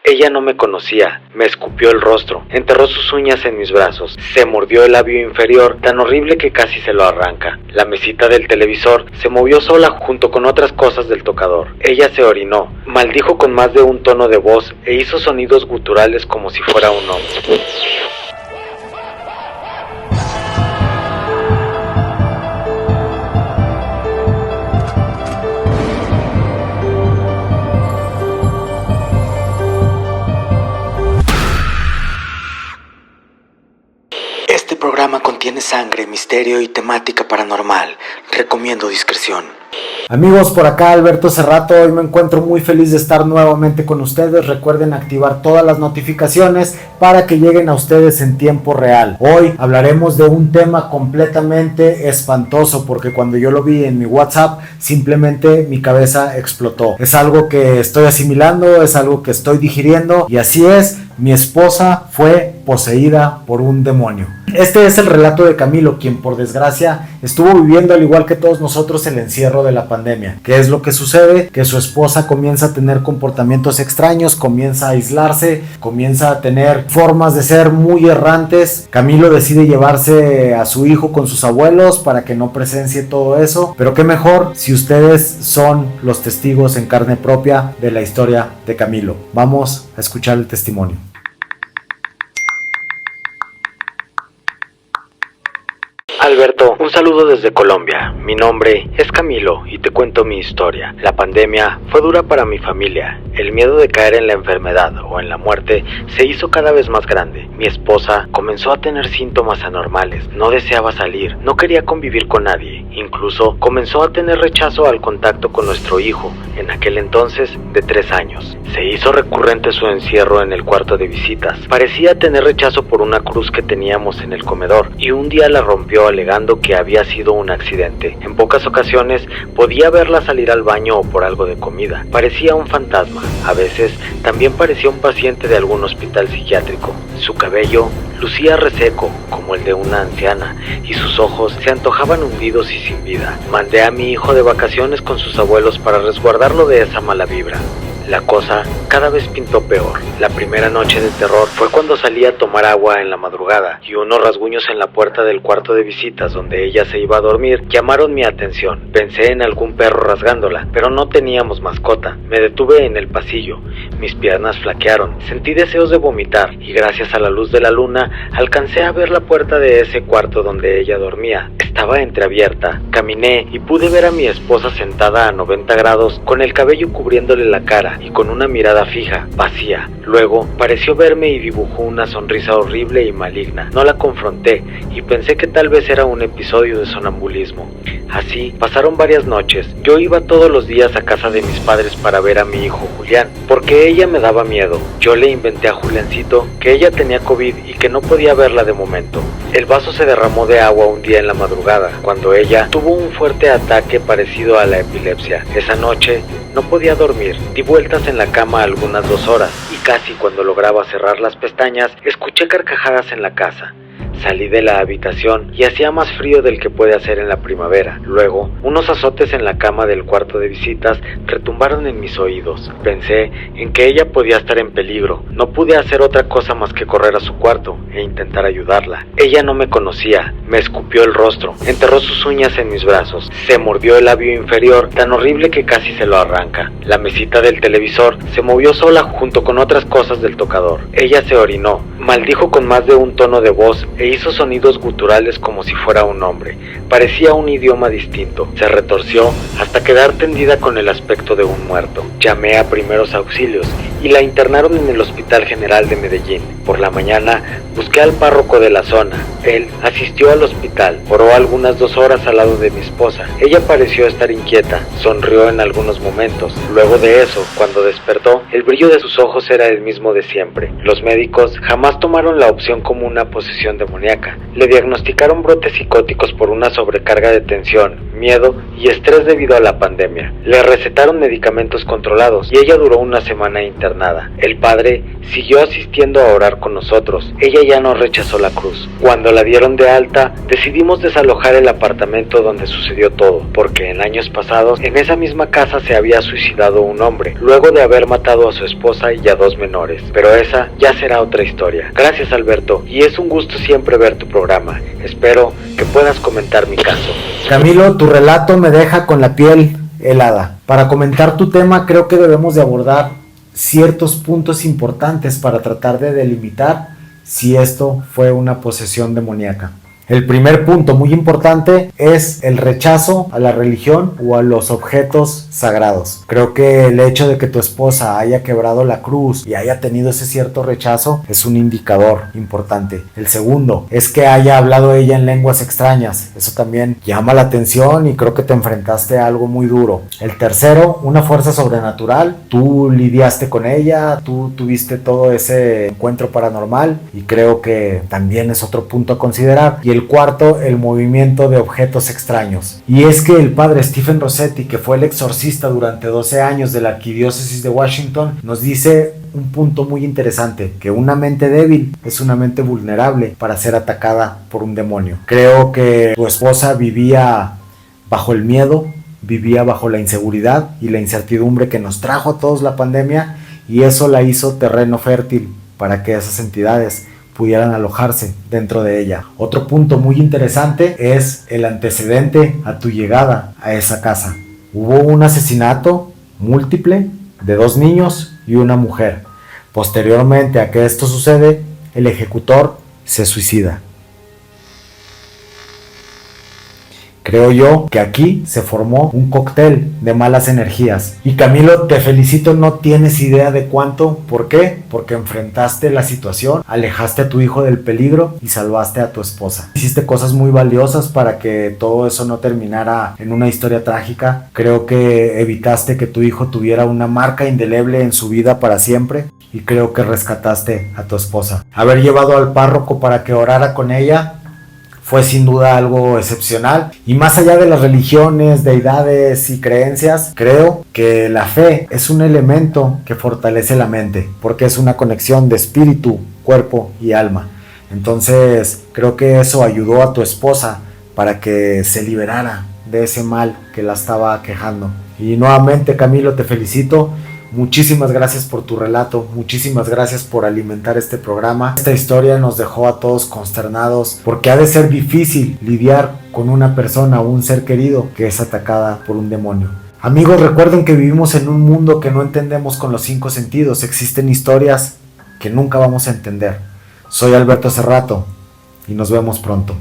Ella no me conocía, me escupió el rostro, enterró sus uñas en mis brazos, se mordió el labio inferior tan horrible que casi se lo arranca. La mesita del televisor se movió sola junto con otras cosas del tocador. Ella se orinó, maldijo con más de un tono de voz e hizo sonidos guturales como si fuera un hombre. Este programa contiene sangre, misterio y temática paranormal. Recomiendo discreción. Amigos, por acá Alberto Cerrato. Hoy me encuentro muy feliz de estar nuevamente con ustedes. Recuerden activar todas las notificaciones para que lleguen a ustedes en tiempo real. Hoy hablaremos de un tema completamente espantoso, porque cuando yo lo vi en mi WhatsApp simplemente mi cabeza explotó. Es algo que estoy asimilando, es algo que estoy digiriendo, y así es, mi esposa fue poseída por un demonio. Este es el relato de Camilo, quien por desgracia estuvo viviendo, al igual que todos nosotros, el encierro de la pandemia. ¿Qué es lo que sucede? Que su esposa comienza a tener comportamientos extraños, comienza a aislarse, comienza a tener formas de ser muy errantes. Camilo decide llevarse a su hijo con sus abuelos para que no presencie todo eso, pero qué mejor si ustedes son los testigos en carne propia de la historia de Camilo. Vamos a escuchar el testimonio. Alberto, un saludo desde Colombia. Mi nombre es Camilo y te cuento mi historia. La pandemia fue dura para mi familia. El miedo de caer en la enfermedad o en la muerte se hizo cada vez más grande. Mi esposa comenzó a tener síntomas anormales. No deseaba salir, no quería convivir con nadie. Incluso comenzó a tener rechazo al contacto con nuestro hijo, en aquel entonces de 3 años. Se hizo recurrente su encierro en el cuarto de visitas. Parecía tener rechazo por una cruz que teníamos en el comedor, y un día la rompió alegando que había sido un accidente. En pocas ocasiones podía verla salir al baño o por algo de comida. Parecía un fantasma. A veces también parecía un paciente de algún hospital psiquiátrico. Su cabello lucía reseco como el de una anciana y sus ojos se antojaban hundidos y sin vida. Mandé a mi hijo de vacaciones con sus abuelos para resguardarlo de esa mala vibra. La cosa cada vez pintó peor. La primera noche de terror fue cuando salí a tomar agua en la madrugada y unos rasguños en la puerta del cuarto de visitas donde ella se iba a dormir llamaron mi atención. Pensé en algún perro rasgándola, pero no teníamos mascota. Me detuve en el pasillo. Mis piernas flaquearon. Sentí deseos de vomitar y gracias a la luz de la luna alcancé a ver la puerta de ese cuarto donde ella dormía. Estaba entreabierta. Caminé y pude ver a mi esposa sentada a 90 grados con el cabello cubriéndole la cara y con una mirada fija, vacía. Luego pareció verme y dibujó una sonrisa horrible y maligna. No la confronté y pensé que tal vez era un episodio de sonambulismo. Así pasaron varias noches. Yo iba todos los días a casa de mis padres para ver a mi hijo Julián, porque ella me daba miedo. Yo le inventé a Juliancito que ella tenía COVID y que no podía verla de momento. El vaso se derramó de agua un día en la madrugada, cuando ella tuvo un fuerte ataque parecido a la epilepsia. Esa noche no podía dormir. Di vueltas en la cama algunas 2 horas y casi cuando lograba cerrar las pestañas, escuché carcajadas en la casa. Salí de la habitación y hacía más frío del que puede hacer en la primavera. Luego, unos azotes en la cama del cuarto de visitas retumbaron en mis oídos. Pensé en que ella podía estar en peligro. No pude hacer otra cosa más que correr a su cuarto e intentar ayudarla. Ella no me conocía, me escupió el rostro, enterró sus uñas en mis brazos, se mordió el labio inferior tan horrible que casi se lo arranca. La mesita del televisor se movió sola junto con otras cosas del tocador. Ella se orinó, maldijo con más de un tono de voz e hizo sonidos guturales como si fuera un hombre. Parecía un idioma distinto. Se retorció hasta quedar tendida con el aspecto de un muerto. Llamé a primeros auxilios y la internaron en el Hospital General de Medellín. Por la mañana busqué al párroco de la zona. Él asistió al hospital, oró algunas 2 horas al lado de mi esposa. Ella pareció estar inquieta, sonrió en algunos momentos. Luego de eso, cuando despertó, el brillo de sus ojos era el mismo de siempre. Los médicos jamás tomaron la opción como una posesión demoníaca. demoníaca. Le diagnosticaron brotes psicóticos por una sobrecarga de tensión, miedo y estrés debido a la pandemia. Le recetaron medicamentos controlados y ella duró una semana internada. El padre siguió asistiendo a orar con nosotros. Ella ya no rechazó la cruz. Cuando la dieron de alta, decidimos desalojar el apartamento donde sucedió todo, porque en años pasados, en esa misma casa se había suicidado un hombre, luego de haber matado a su esposa y a 2 menores. Pero esa ya será otra historia. Gracias, Alberto, y es un gusto siempre ver tu programa. Espero que puedas comentar mi caso. Camilo, tu relato me deja con la piel helada. Para comentar tu tema, creo que debemos de abordar ciertos puntos importantes para tratar de delimitar si esto fue una posesión demoníaca. El primer punto muy importante es el rechazo a la religión o a los objetos sagrados. Creo que el hecho de que tu esposa haya quebrado la cruz y haya tenido ese cierto rechazo es un indicador importante. El segundo es que haya hablado ella en lenguas extrañas. Eso también llama la atención y creo que te enfrentaste a algo muy duro. El tercero, una fuerza sobrenatural. Tú lidiaste con ella, tú tuviste todo ese encuentro paranormal y creo que también es otro punto a considerar. Y el cuarto, el movimiento de objetos extraños. Y es que el padre Stephen Rossetti, que fue el exorcista durante 12 años de la arquidiócesis de Washington, nos dice un punto muy interesante, que una mente débil es una mente vulnerable para ser atacada por un demonio. Creo que tu esposa vivía bajo el miedo, vivía bajo la inseguridad y la incertidumbre que nos trajo a todos la pandemia, y eso la hizo terreno fértil para que esas entidades pudieran alojarse dentro de ella. Otro punto muy interesante es el antecedente a tu llegada a esa casa. Hubo un asesinato múltiple de 2 niños y una mujer. Posteriormente a que esto sucede, el ejecutor se suicida. Creo yo que aquí se formó un cóctel de malas energías. Y Camilo, te felicito, no tienes idea de cuánto. ¿Por qué? Porque enfrentaste la situación, alejaste a tu hijo del peligro y salvaste a tu esposa. Hiciste cosas muy valiosas para que todo eso no terminara en una historia trágica. Creo que evitaste que tu hijo tuviera una marca indeleble en su vida para siempre. Y creo que rescataste a tu esposa. Haber llevado al párroco para que orara con ella fue sin duda algo excepcional. Y más allá de las religiones, deidades y creencias, creo que la fe es un elemento que fortalece la mente, porque es una conexión de espíritu, cuerpo y alma. Entonces creo que eso ayudó a tu esposa para que se liberara de ese mal que la estaba aquejando. Y nuevamente, Camilo, te felicito. Muchísimas gracias por tu relato, muchísimas gracias por alimentar este programa. Esta historia nos dejó a todos consternados, porque ha de ser difícil lidiar con una persona o un ser querido que es atacada por un demonio. Amigos, recuerden que vivimos en un mundo que no entendemos con los 5 sentidos. Existen historias que nunca vamos a entender. Soy Alberto Cerrato y nos vemos pronto.